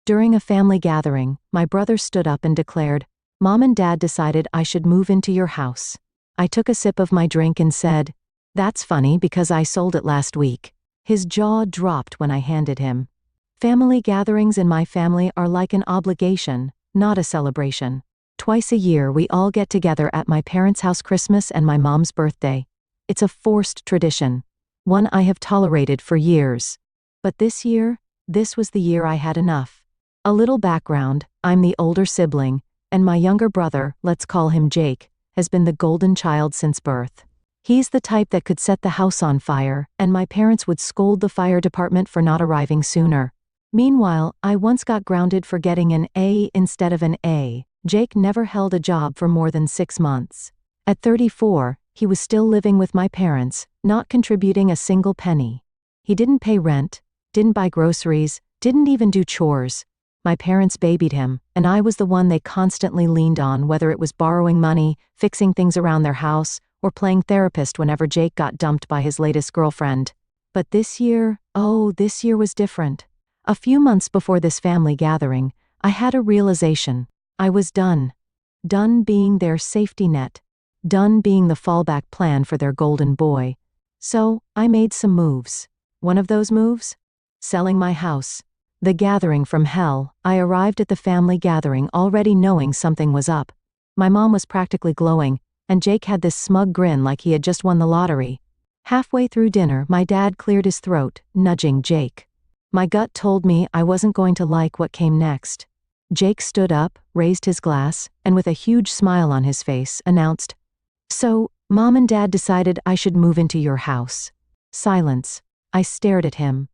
During a family gathering, my brother stood up and declared, "Mom and Dad decided I should move into your house." I took a sip of my drink and said, "That's funny because I sold it last week." His jaw dropped when I handed him. Family gatherings in my family are like an obligation, not a celebration. Twice a year we all get together at my parents' house Christmas and my mom's birthday. It's a forced tradition, one I have tolerated for years. But this year, this was the year I had enough. A little background, I'm the older sibling, and my younger brother, let's call him Jake, has been the golden child since birth. He's the type that could set the house on fire, and my parents would scold the fire department for not arriving sooner. Meanwhile, I once got grounded for getting an A instead of an A. Jake never held a job for more than 6 months. At 34, he was still living with my parents, not contributing a single penny. He didn't pay rent, didn't buy groceries, didn't even do chores. My parents babied him, and I was the one they constantly leaned on, whether it was borrowing money, fixing things around their house, or playing therapist whenever Jake got dumped by his latest girlfriend. But this year, this year was different. A few months before this family gathering, I had a realization. I was done. Done being their safety net. Done being the fallback plan for their golden boy. So, I made some moves. One of those moves? Selling my house. The gathering from hell. I arrived at the family gathering already knowing something was up. My mom was practically glowing, and Jake had this smug grin like he had just won the lottery. Halfway through dinner, my dad cleared his throat, nudging Jake. My gut told me I wasn't going to like what came next. Jake stood up, raised his glass, and with a huge smile on his face, announced, "So, Mom and Dad decided I should move into your house." Silence. I stared at him.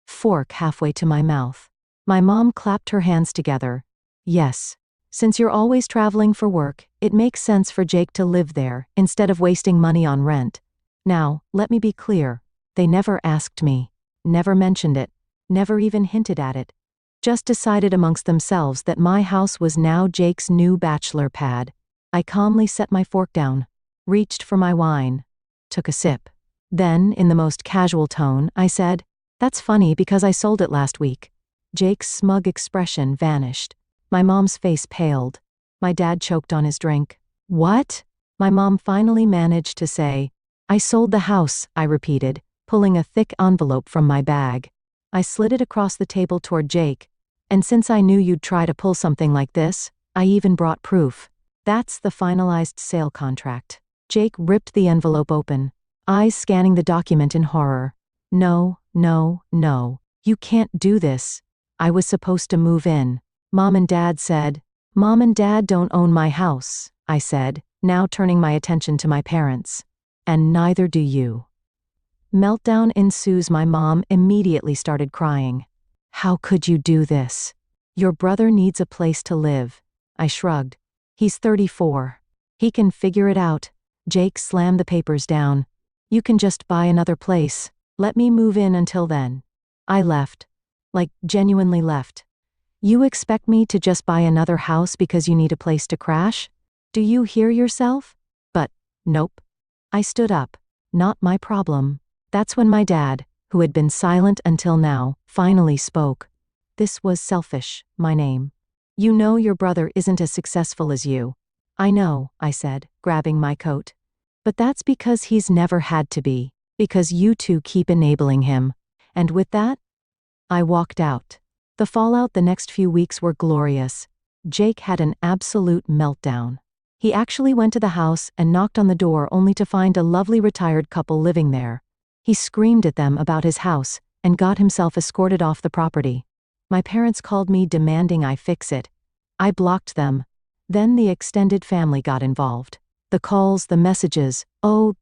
Fork halfway to my mouth. My mom clapped her hands together. "Yes. Since you're always traveling for work, it makes sense for Jake to live there, instead of wasting money on rent. Now, let me be clear. They never asked me. Never mentioned it. Never even hinted at it. Just decided amongst themselves that my house was now Jake's new bachelor pad." I calmly set my fork down, reached for my wine, took a sip. Then, in the most casual tone, I said, "That's funny because I sold it last week." Jake's smug expression vanished. My mom's face paled. My dad choked on his drink. "What?" My mom finally managed to say. "I sold the house," I repeated, pulling a thick envelope from my bag. I slid it across the table toward Jake. "And since I knew you'd try to pull something like this, I even brought proof. That's the finalized sale contract." Jake ripped the envelope open, eyes scanning the document in horror. "No, no, no. You can't do this. I was supposed to move in. Mom and Dad said." "Mom and Dad don't own my house," I said, now turning my attention to my parents. "And neither do you." Meltdown ensues. My mom immediately started crying. "How could you do this? Your brother needs a place to live." I shrugged. "He's 34. He can figure it out." Jake slammed the papers down. "You can just buy another place. Let me move in until then." I left. Like, genuinely left. "You expect me to just buy another house because you need a place to crash? Do you hear yourself?" But, nope. I stood up. Not my problem. That's when my dad, who had been silent until now, finally spoke. "This was selfish, my name. You know your brother isn't as successful as you." "I know," I said, grabbing my coat. "But that's because he's never had to be, because you two keep enabling him." And with that, I walked out. The fallout the next few weeks were glorious. Jake had an absolute meltdown. He actually went to the house and knocked on the door only to find a lovely retired couple living there. He screamed at them about his house and got himself escorted off the property. My parents called me demanding I fix it. I blocked them. Then the extended family got involved. The calls, the messages,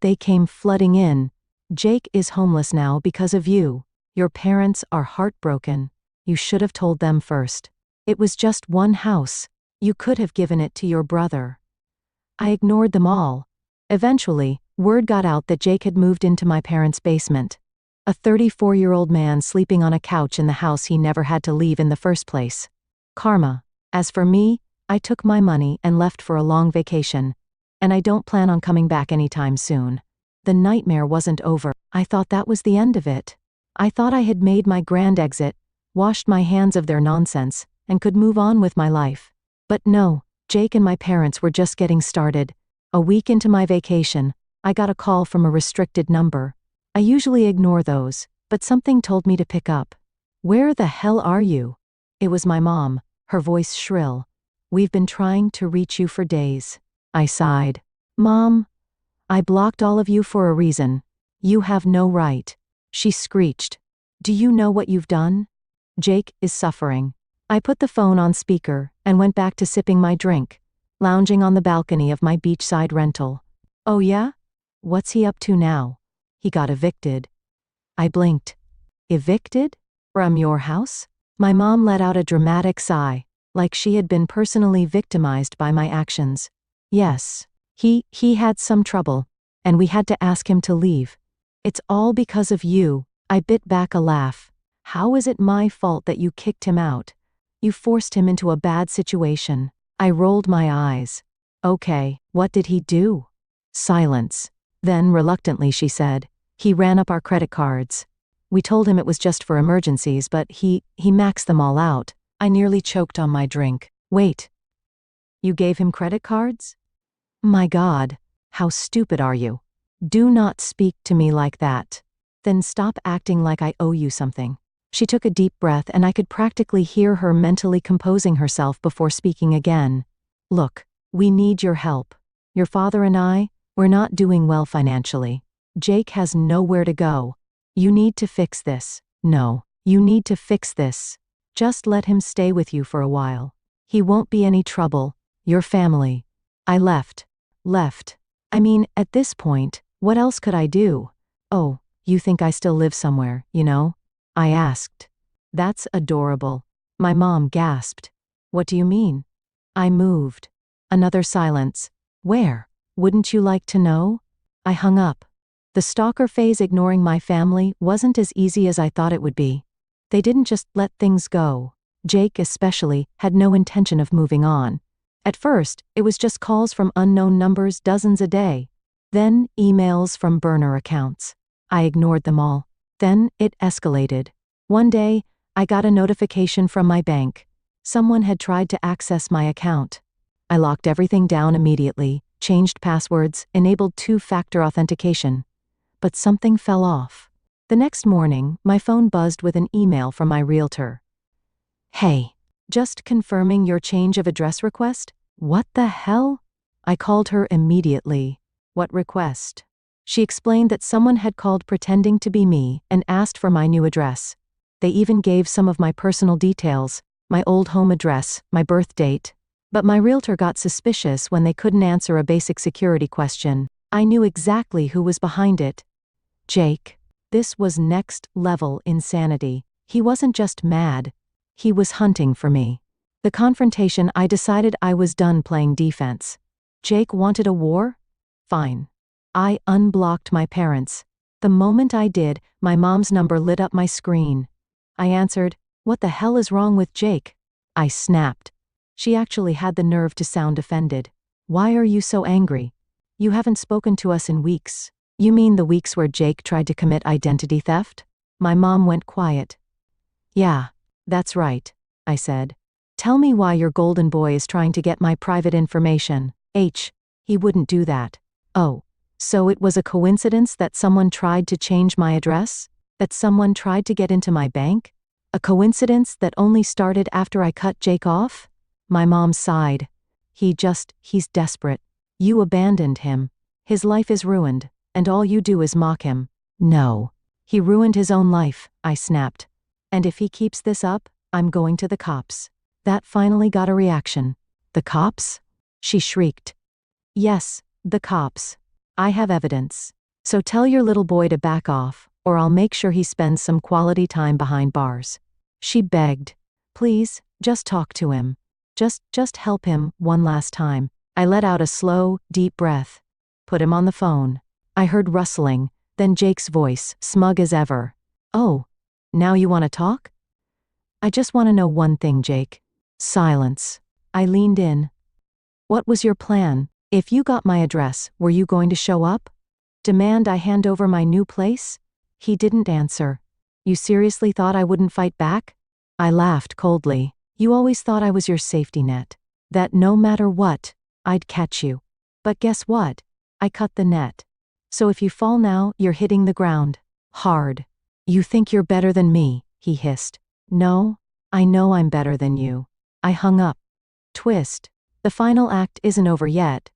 they came flooding in. "Jake is homeless now because of you. Your parents are heartbroken. You should have told them first. It was just one house. You could have given it to your brother." I ignored them all. Eventually, word got out that Jake had moved into my parents' basement. A 34-year-old man sleeping on a couch in the house he never had to leave in the first place. Karma. As for me, I took my money and left for a long vacation. And I don't plan on coming back anytime soon. The nightmare wasn't over. I thought that was the end of it. I thought I had made my grand exit, washed my hands of their nonsense, and could move on with my life. But no, Jake and my parents were just getting started. A week into my vacation, I got a call from a restricted number. I usually ignore those, but something told me to pick up. "Where the hell are you?" It was my mom, her voice shrill. "We've been trying to reach you for days." I sighed. "Mom, I blocked all of you for a reason. You have no right." She screeched. "Do you know what you've done? Jake is suffering." I put the phone on speaker and went back to sipping my drink, lounging on the balcony of my beachside rental. "Oh yeah? What's he up to now?" "He got evicted." I blinked. "Evicted? From your house?" My mom let out a dramatic sigh, like she had been personally victimized by my actions. "Yes. He had some trouble, and we had to ask him to leave." "It's all because of you." I bit back a laugh. "How is it my fault that you kicked him out? You forced him into a bad situation." I rolled my eyes. "Okay, what did he do?" Silence. Then, reluctantly, she said, "He ran up our credit cards. We told him it was just for emergencies, but he maxed them all out." I nearly choked on my drink. "Wait. You gave him credit cards?" My God, how stupid are you? "Do not speak to me like that. Then stop acting like I owe you something." She took a deep breath and I could practically hear her mentally composing herself before speaking again. "Look, we need your help. Your father and we're not doing well financially. Jake has nowhere to go. You need to fix this. No, you need to fix this. Just let him stay with you for a while. He won't be any trouble. Your family." I left. I mean, at this point, what else could I do? "Oh, you think I still live somewhere, you know?" I asked. "That's adorable." My mom gasped. "What do you mean?" "I moved." Another silence. "Where? Wouldn't you like to know?" I hung up. The stalker phase ignoring my family wasn't as easy as I thought it would be. They didn't just let things go. Jake, especially, had no intention of moving on. At first, it was just calls from unknown numbers, dozens a day. Then, emails from burner accounts. I ignored them all. Then, it escalated. One day, I got a notification from my bank. Someone had tried to access my account. I locked everything down immediately, changed passwords, enabled two-factor authentication. But something fell off. The next morning, my phone buzzed with an email from my realtor. "Hey, just confirming your change of address request?" "What the hell?" I called her immediately. "What request?" She explained that someone had called pretending to be me and asked for my new address. They even gave some of my personal details, my old home address, my birth date. But my realtor got suspicious when they couldn't answer a basic security question. I knew exactly who was behind it. Jake. This was next-level insanity. He wasn't just mad. He was hunting for me. The confrontation, I decided I was done playing defense. Jake wanted a war? Fine. I unblocked my parents. The moment I did, my mom's number lit up my screen. I answered, "What the hell is wrong with Jake?" I snapped. She actually had the nerve to sound offended. "Why are you so angry? You haven't spoken to us in weeks." "You mean the weeks where Jake tried to commit identity theft?" My mom went quiet. "Yeah, that's right," I said. "Tell me why your golden boy is trying to get my private information." He wouldn't do that." "Oh, so it was a coincidence that someone tried to change my address? That someone tried to get into my bank? A coincidence that only started after I cut Jake off?" My mom sighed. He's desperate. You abandoned him. His life is ruined, and all you do is mock him." "No. He ruined his own life," I snapped. "And if he keeps this up, I'm going to the cops." That finally got a reaction. "The cops?" She shrieked. "Yes, the cops. I have evidence. So tell your little boy to back off, or I'll make sure he spends some quality time behind bars." She begged. "Please, just talk to him. Just help him one last time." I let out a slow, deep breath. "Put him on the phone." I heard rustling, then Jake's voice, smug as ever. "Oh, now you want to talk?" "I just want to know one thing, Jake." Silence. I leaned in. "What was your plan? If you got my address, were you going to show up? Demand I hand over my new place?" He didn't answer. "You seriously thought I wouldn't fight back?" I laughed coldly. You always thought I was your safety net. That no matter what, I'd catch you. But guess what? I cut the net. So if you fall now, you're hitting the ground. Hard. You think you're better than me, he hissed. No, I know I'm better than you. I hung up. Twist. The final act isn't over yet.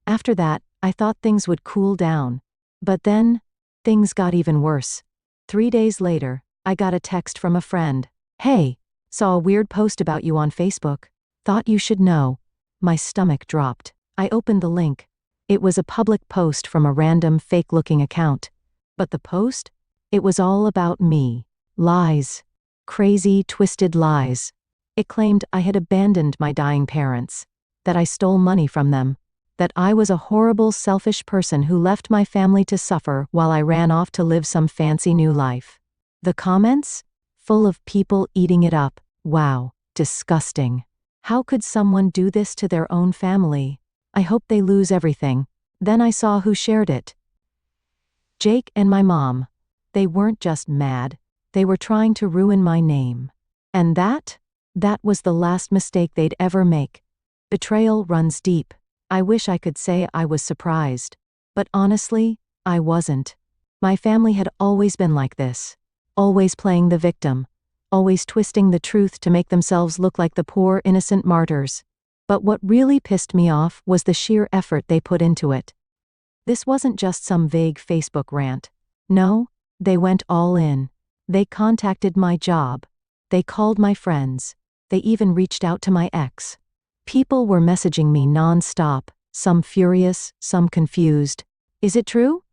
After that, I thought things would cool down. But then, things got even worse. 3 days later, I got a text from a friend. Hey, saw a weird post about you on Facebook. Thought you should know. My stomach dropped. I opened the link. It was a public post from a random fake-looking account. But the post? It was all about me. Lies. Crazy, twisted lies. It claimed I had abandoned my dying parents. That I stole money from them. That I was a horrible, selfish person who left my family to suffer while I ran off to live some fancy new life. The comments? Full of people eating it up. Wow, disgusting. How could someone do this to their own family? I hope they lose everything. Then I saw who shared it. Jake and my mom. They weren't just mad. They were trying to ruin my name. And that was the last mistake they'd ever make. Betrayal runs deep. I wish I could say I was surprised. But honestly, I wasn't. My family had always been like this. Always playing the victim. Always twisting the truth to make themselves look like the poor, innocent martyrs. But what really pissed me off was the sheer effort they put into it. This wasn't just some vague Facebook rant. No, they went all in. They contacted my job. They called my friends. They even reached out to my ex. People were messaging me non-stop, some furious, some confused. Is it true?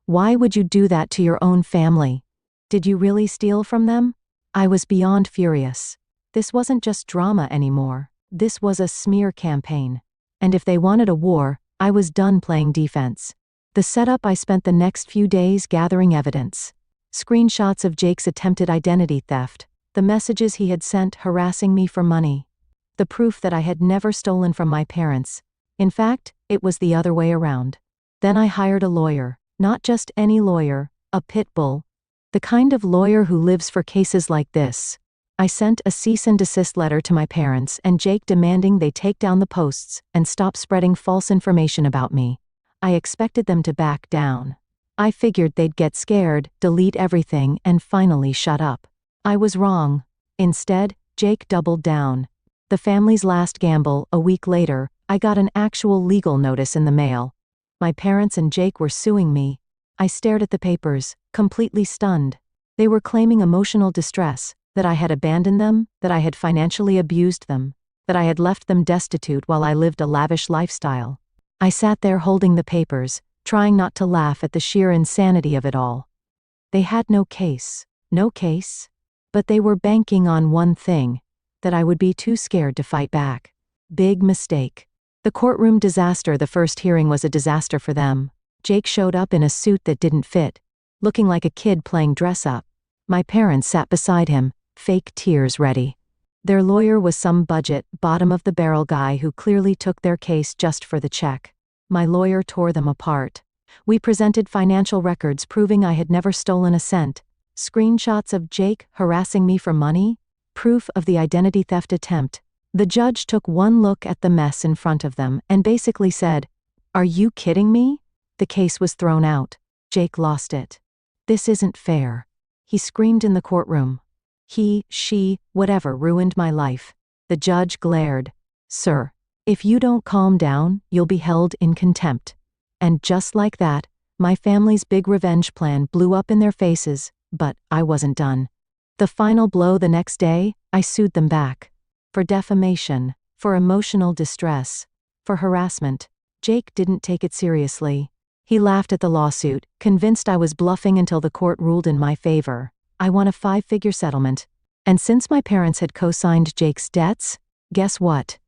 Why would you do that to your own family? Did you really steal from them? I was beyond furious. This wasn't just drama anymore. This was a smear campaign. And if they wanted a war, I was done playing defense. The setup. I spent the next few days gathering evidence. Screenshots of Jake's attempted identity theft. The messages he had sent harassing me for money. The proof that I had never stolen from my parents. In fact, it was the other way around. Then I hired a lawyer. Not just any lawyer, a pit bull. The kind of lawyer who lives for cases like this. I sent a cease and desist letter to my parents and Jake demanding they take down the posts and stop spreading false information about me. I expected them to back down. I figured they'd get scared, delete everything, and finally shut up. I was wrong. Instead, Jake doubled down. The family's last gamble. A week later, I got an actual legal notice in the mail. My parents and Jake were suing me. I stared at the papers, completely stunned. They were claiming emotional distress, that I had abandoned them, that I had financially abused them, that I had left them destitute while I lived a lavish lifestyle. I sat there holding the papers, trying not to laugh at the sheer insanity of it all. They had no case. No case. But they were banking on one thing, that I would be too scared to fight back. Big mistake. The courtroom disaster. The first hearing was a disaster for them. Jake showed up in a suit that didn't fit, looking like a kid playing dress-up. My parents sat beside him, fake tears ready. Their lawyer was some budget, bottom-of-the-barrel guy who clearly took their case just for the check. My lawyer tore them apart. We presented financial records proving I had never stolen a cent. Screenshots of Jake harassing me for money. Proof of the identity theft attempt. The judge took one look at the mess in front of them and basically said, "Are you kidding me?" The case was thrown out. Jake lost it. "This isn't fair." He screamed in the courtroom. He, she, whatever ruined my life. The judge glared. "Sir, if you don't calm down, you'll be held in contempt." And just like that, my family's big revenge plan blew up in their faces, but I wasn't done. The final blow. The next day, I sued them back. For defamation, for emotional distress, for harassment. Jake didn't take it seriously. He laughed at the lawsuit, convinced I was bluffing until the court ruled in my favor. I won a 5-figure settlement. And since my parents had co-signed Jake's debts, guess what?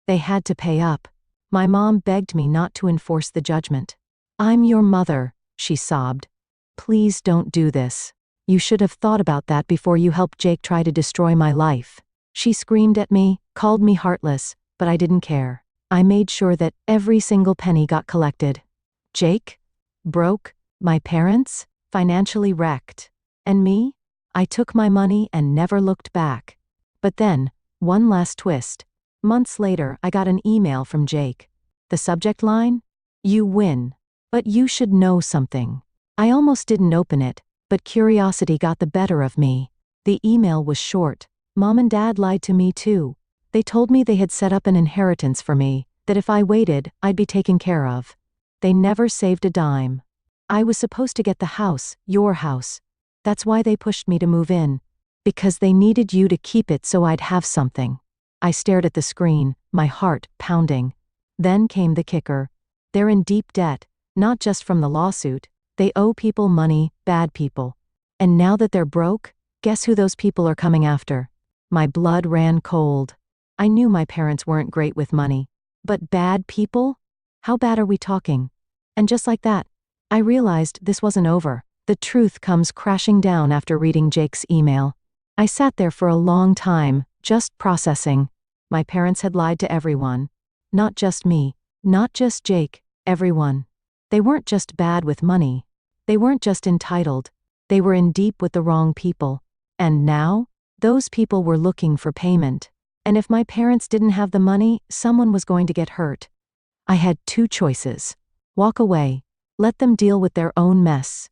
They had to pay up. My mom begged me not to enforce the judgment. "I'm your mother," she sobbed. "Please don't do this. You should have thought about that before you helped Jake try to destroy my life." She screamed at me, called me heartless, but I didn't care. I made sure that every single penny got collected. Jake? Broke. My parents? Financially wrecked. And me? I took my money and never looked back. But then, One last twist. Months later, I got an email from Jake. The subject line? You win. But you should know something. I almost didn't open it, but curiosity got the better of me. The email was short. Mom and Dad lied to me too. They told me they had set up an inheritance for me, that if I waited, I'd be taken care of. They never saved a dime. I was supposed to get the house, your house. That's why they pushed me to move in. Because they needed you to keep it so I'd have something. I stared at the screen, my heart pounding. Then came the kicker. They're in deep debt, not just from the lawsuit. They owe people money, bad people. And now that they're broke, guess who those people are coming after? My blood ran cold. I knew my parents weren't great with money. But bad people? How bad are we talking? And just like that, I realized this wasn't over. The truth comes crashing down after reading Jake's email. I sat there for a long time, just processing. My parents had lied to everyone. Not just me, not just Jake, everyone. They weren't just bad with money. They weren't just entitled. They were in deep with the wrong people. And now, those people were looking for payment. And if my parents didn't have the money, someone was going to get hurt. I had two choices. Walk away. Let them deal with their own mess.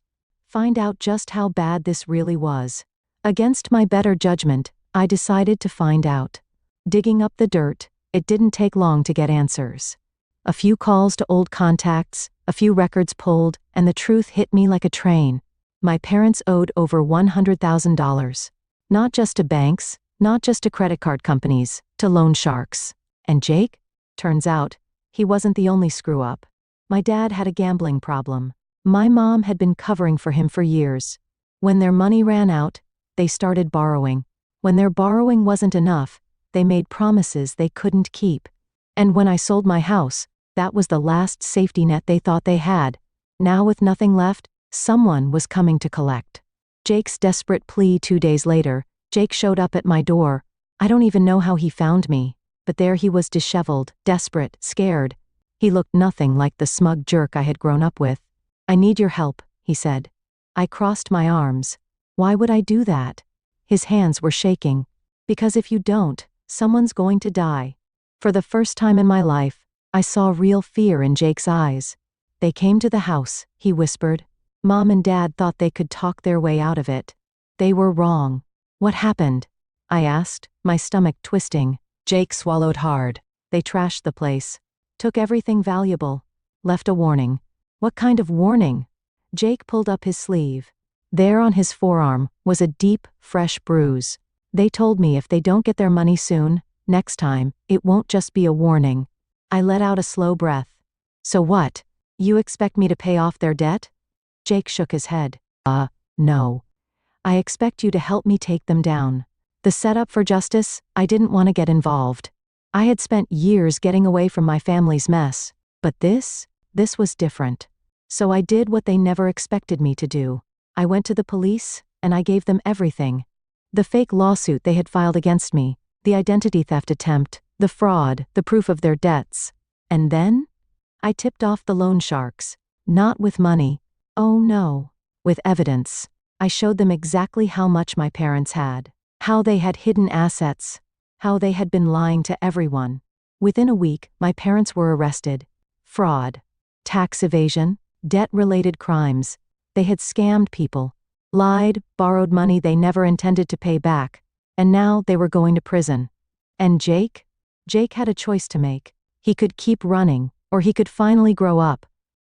Find out just how bad this really was. Against my better judgment, I decided to find out. Digging up the dirt, it didn't take long to get answers. A few calls to old contacts, a few records pulled, and the truth hit me like a train. My parents owed over $100,000. Not just to banks, not just to credit card companies, to loan sharks. And Jake? Turns out, he wasn't the only screw-up. My dad had a gambling problem. My mom had been covering for him for years. When their money ran out, they started borrowing. When their borrowing wasn't enough, they made promises they couldn't keep. And when I sold my house, that was the last safety net they thought they had. Now with nothing left, someone was coming to collect. Jake's desperate plea 2 days later, Jake showed up at my door. I don't even know how he found me, but there he was, disheveled, desperate, scared. He looked nothing like the smug jerk I had grown up with. I need your help, he said. I crossed my arms. Why would I do that? His hands were shaking. Because if you don't, someone's going to die. For the first time in my life, I saw real fear in Jake's eyes. They came to the house, he whispered. Mom and Dad thought they could talk their way out of it. They were wrong. What happened? I asked, my stomach twisting. Jake swallowed hard. They trashed the place. Took everything valuable. Left a warning. What kind of warning? Jake pulled up his sleeve. There on his forearm was a deep, fresh bruise. They told me if they don't get their money soon, next time, it won't just be a warning. I let out a slow breath. So what? You expect me to pay off their debt? Jake shook his head. No. I expect you to help me take them down. The setup for justice, I didn't want to get involved. I had spent years getting away from my family's mess. But this was different. So I did what they never expected me to do. I went to the police, and I gave them everything. The fake lawsuit they had filed against me, the identity theft attempt, the fraud, the proof of their debts. And then? I tipped off the loan sharks. Not with money. Oh no. With evidence. I showed them exactly how much my parents had. How they had hidden assets. How they had been lying to everyone. Within a week, my parents were arrested. Fraud. Tax evasion. Debt-related crimes. They had scammed people. Lied, borrowed money they never intended to pay back. And now they were going to prison. And Jake? Jake had a choice to make. He could keep running, or he could finally grow up.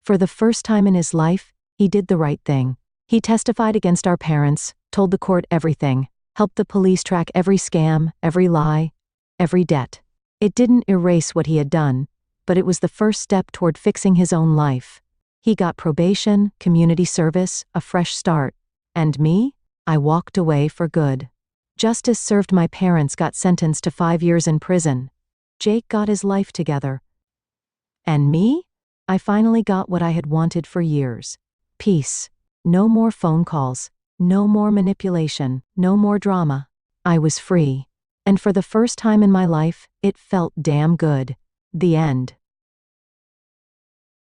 For the first time in his life, he did the right thing. He testified against our parents, told the court everything, helped the police track every scam, every lie, every debt. It didn't erase what he had done, but it was the first step toward fixing his own life. He got probation, community service, a fresh start. And me? I walked away for good. Justice served. My parents got sentenced to 5 years in prison. Jake got his life together. And me? I finally got what I had wanted for years. Peace. No more phone calls. No more manipulation. No more drama. I was free. And for the first time in my life, it felt damn good. The end.